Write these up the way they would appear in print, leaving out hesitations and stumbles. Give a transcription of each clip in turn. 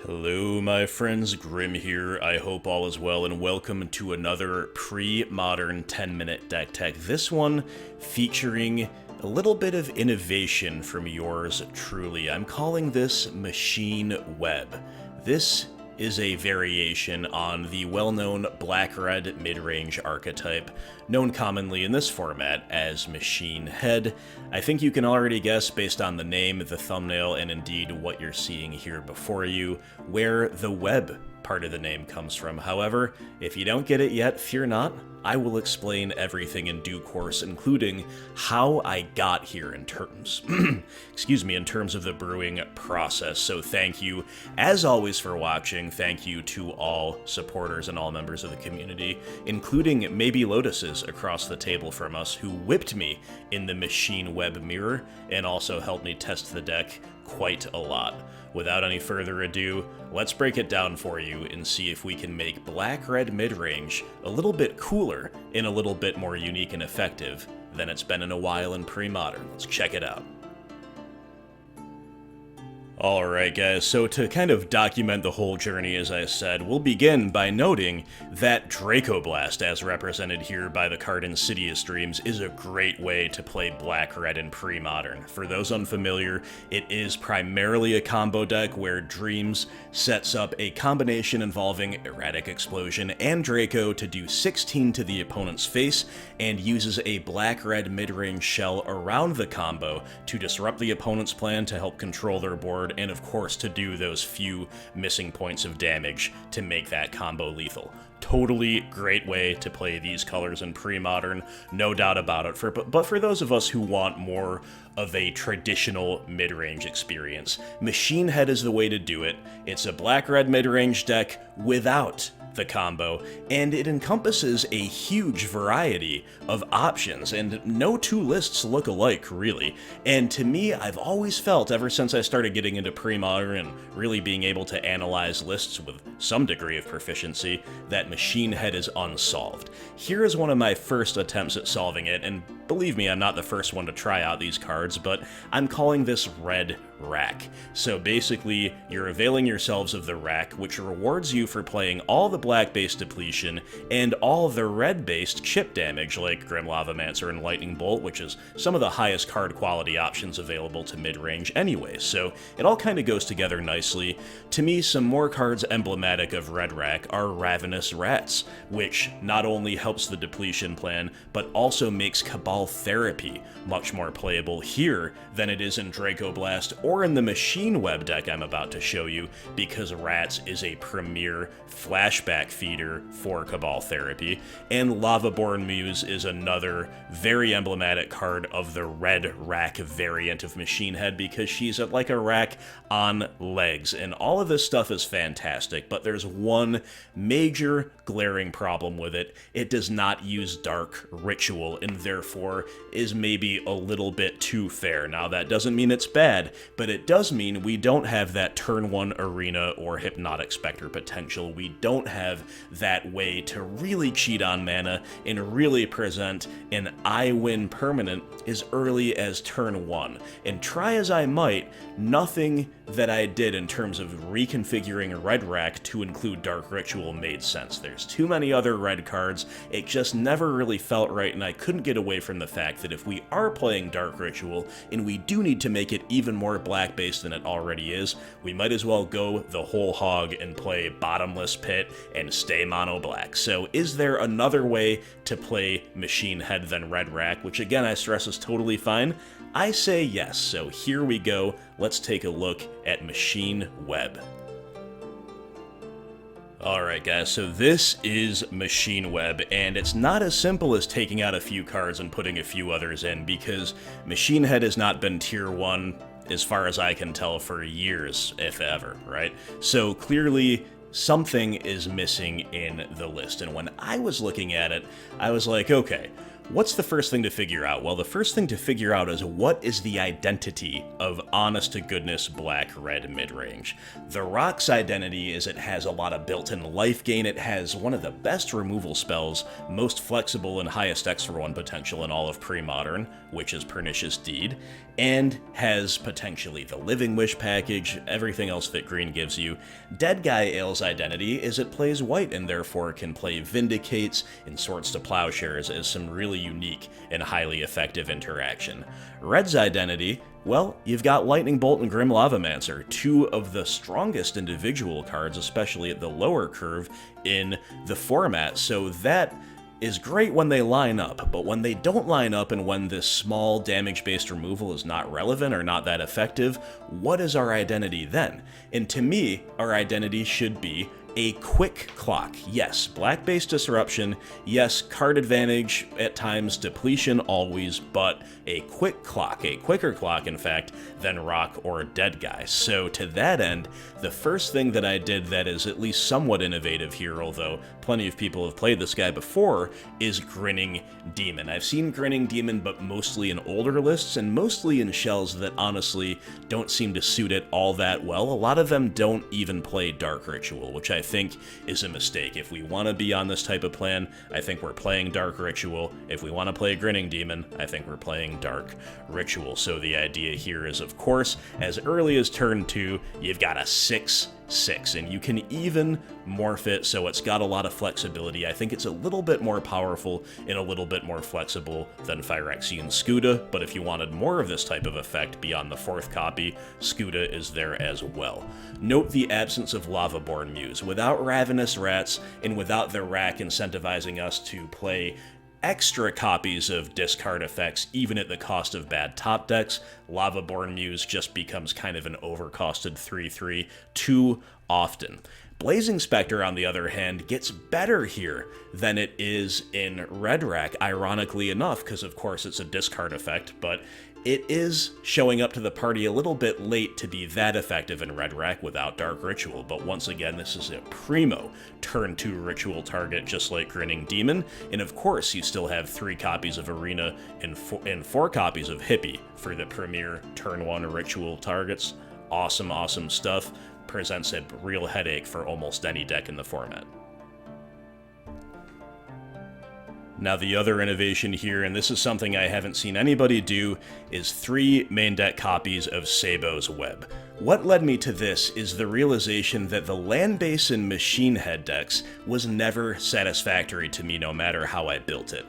Hello, my friends, Grim here. I hope all is well, and welcome to another pre-modern 10-minute deck tech. This one featuring a little bit of innovation from yours truly. I'm calling this Machine Web. This is a variation on the well-known black-red midrange archetype, known commonly in this format as Machine Head. I think you can already guess, based on the name, the thumbnail, and indeed what you're seeing here before you, where the web part of the name comes from. However, if you don't get it yet, fear not. I will explain everything in due course, including how I got here in terms, in terms of the brewing process. So thank you, as always, for watching. Thank you to all supporters and all members of the community, including maybe Lotuses across the table from us, who whipped me in the Machine Web mirror and also helped me test the deck quite a lot. Without any further ado, let's break it down for you and see if we can make black-red midrange a little bit cooler and a little bit more unique and effective than it's been in a while in pre-modern. Let's check it out. Alright guys, so to kind of document the whole journey, as I said, we'll begin by noting that Dracoblast, as represented here by the card Insidious Dreams, is a great way to play black-red in pre-modern. For those unfamiliar, it is primarily a combo deck where Dreams sets up a combination involving Erratic Explosion and Draco to do 16 to the opponent's face, and uses a black-red midrange shell around the combo to disrupt the opponent's plan to help control their board, and of course to do those few missing points of damage to make that combo lethal. Totally great way to play these colors in pre-modern, no doubt about it. But for those of us who want more of a traditional mid-range experience, Machine Head is the way to do it. It's a black-red mid-range deck without the combo, and it encompasses a huge variety of options, and no two lists look alike, really. And to me, I've always felt, ever since I started getting into pre-modern and really being able to analyze lists with some degree of proficiency, that Machine Head is unsolved. Here is one of my first attempts at solving it, and believe me, I'm not the first one to try out these cards, but I'm calling this Red Rack. So basically, you're availing yourselves of the Rack, which rewards you for playing all the black-based depletion and all the red-based chip damage, like Grim Lavamancer and Lightning Bolt, which is some of the highest card quality options available to mid-range anyway, so it all kind of goes together nicely. To me, some more cards emblematic of Red Rack are Ravenous Rats, which not only helps the depletion plan, but also makes Cabal Therapy much more playable here than it is in Dracoblast or in the Machine Web deck I'm about to show you, because Rats is a premier flashback feeder for Cabal Therapy, and Lavaborn Muse is another very emblematic card of the Red Rack variant of Machine Head, because she's like a rack on legs, and all of this stuff is fantastic, but there's one major glaring problem with it. It does not use Dark Ritual, and therefore is maybe a little bit too fair. Now, that doesn't mean it's bad, but it does mean we don't have that turn 1 Arena or Hypnotic Spectre potential. We don't have that way to really cheat on mana and really present an I win permanent as early as turn 1. And try as I might, nothing that I did in terms of reconfiguring Red Rack to include Dark Ritual made sense. There's too many other red cards, it just never really felt right, and I couldn't get away from the fact that if we are playing Dark Ritual, and we do need to make it even more black-based than it already is, we might as well go the whole hog and play Bottomless Pit and stay mono black. So is there another way to play Machine Head than Red Rack, which again I stress is totally fine? I say yes, so here we go. Let's take a look at Machine Web. Alright guys, so this is Machine Web, and it's not as simple as taking out a few cards and putting a few others in, because Machine Head has not been tier 1, as far as I can tell, for years, if ever, right? So clearly, something is missing in the list, and when I was looking at it, I was like, okay, What's the first thing to figure out? Well, the first thing to figure out is what is the identity of honest-to-goodness black-red midrange. The rock's identity is it has a lot of built-in life gain, it has one of the best removal spells, most flexible and highest extra 1 potential in all of Premodern, which is Pernicious Deed, and has potentially the Living Wish package, everything else that green gives you. Dead Guy Ale's identity is it plays white and therefore can play Vindicates and Swords to Plowshares as some really unique and highly effective interaction. Red's identity, well, you've got Lightning Bolt and Grim Lavamancer, 2 of the strongest individual cards, especially at the lower curve in the format, so that is great when they line up, but when they don't line up and when this small damage-based removal is not relevant or not that effective, what is our identity then? And to me, our identity should be a quick clock. Yes, black-based disruption, yes, card advantage at times, depletion always, but a quick clock, a quicker clock, in fact, than rock or dead guy. So to that end, the first thing that I did that is at least somewhat innovative here, although plenty of people have played this guy before, is Grinning Demon. I've seen Grinning Demon, but mostly in older lists, and mostly in shells that honestly don't seem to suit it all that well. A lot of them don't even play Dark Ritual, which I think is a mistake. If we want to be on this type of plan, I think we're playing Dark Ritual. If we want to play Grinning Demon, I think we're playing Dark Ritual. So the idea here is, of course, as early as turn 2, you've got a 6/6, and you can even morph it so it's got a lot of flexibility. I think it's a little bit more powerful and a little bit more flexible than Phyrexian Scuda, but if you wanted more of this type of effect beyond the 4th copy, Scuda is there as well. Note the absence of Lavaborn Muse. Without Ravenous Rats and without the rack incentivizing us to play extra copies of discard effects, even at the cost of bad top decks, Lavaborn Muse just becomes kind of an overcosted 3/3 too often. Blazing Spectre, on the other hand, gets better here than it is in Red Rack, ironically enough, because of course it's a discard effect, but it is showing up to the party a little bit late to be that effective in Red Rack without Dark Ritual, but once again, this is a primo turn 2 ritual target, just like Grinning Demon, and of course, you still have 3 copies of Arena and 4 copies of Hippie for the premier turn 1 ritual targets. Awesome, awesome stuff. Presents a real headache for almost any deck in the format. Now the other innovation here, and this is something I haven't seen anybody do, is 3 main deck copies of Sabo's Web. What led me to this is the realization that the land base in Machine Head decks was never satisfactory to me no matter how I built it.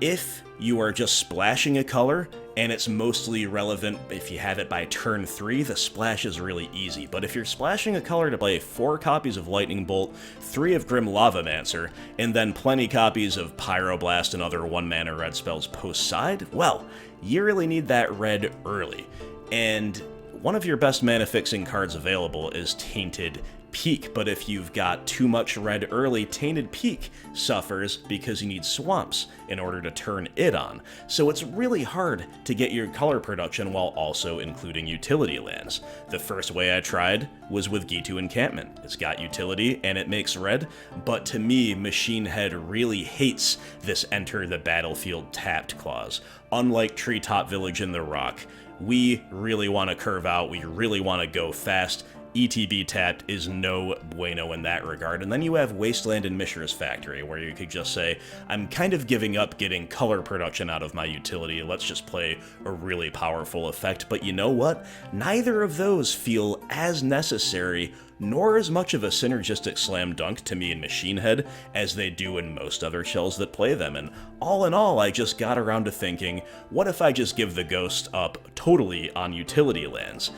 If you are just splashing a color, and it's mostly relevant if you have it by turn 3, the splash is really easy. But if you're splashing a color to play 4 copies of Lightning Bolt, 3 of Grim Lavamancer, and then plenty copies of Pyroblast and other 1-mana red spells post-side, well, you really need that red early. And one of your best mana-fixing cards available is Tainted Peak, but if you've got too much red early, Tainted Peak suffers because you need swamps in order to turn it on. So it's really hard to get your color production while also including utility lands. The first way I tried was with Gitu Encampment. It's got utility and it makes red, but to me, Machine Head really hates this enter the battlefield tapped clause. Unlike Treetop Village in the Rock, we really want to curve out, we really want to go fast. ETB tapped is no bueno in that regard. And then you have Wasteland and Mishra's Factory, where you could just say, I'm kind of giving up getting color production out of my utility, let's just play a really powerful effect. But you know what? Neither of those feel as necessary, nor as much of a synergistic slam dunk to me in Machine Head as they do in most other shells that play them. And all in all, I just got around to thinking, what if I just give the ghost up totally on utility lands?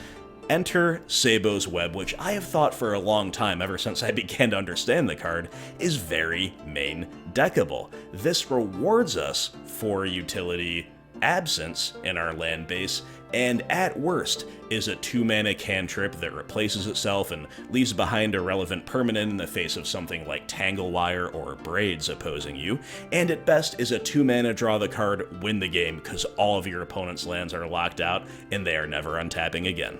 Enter Sabo's Web, which I have thought for a long time, ever since I began to understand the card, is very main deckable. This rewards us for utility absence in our land base, and at worst is a 2-mana cantrip that replaces itself and leaves behind a relevant permanent in the face of something like Tanglewire or Braids opposing you, and at best is a 2-mana draw the card, win the game, because all of your opponent's lands are locked out and they are never untapping again.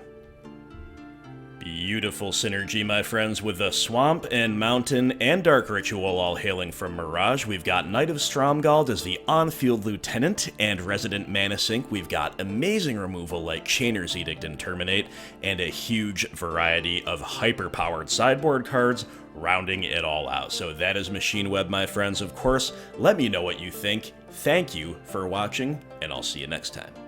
Beautiful synergy, my friends, with the Swamp and Mountain and Dark Ritual all hailing from Mirage. We've got Knight of Stromgald as the on-field lieutenant, and Resident Mana Sink. We've got amazing removal like Chainer's Edict and Terminate, and a huge variety of hyper-powered sideboard cards rounding it all out. So that is Machine Web, my friends. Of course, let me know what you think. Thank you for watching, and I'll see you next time.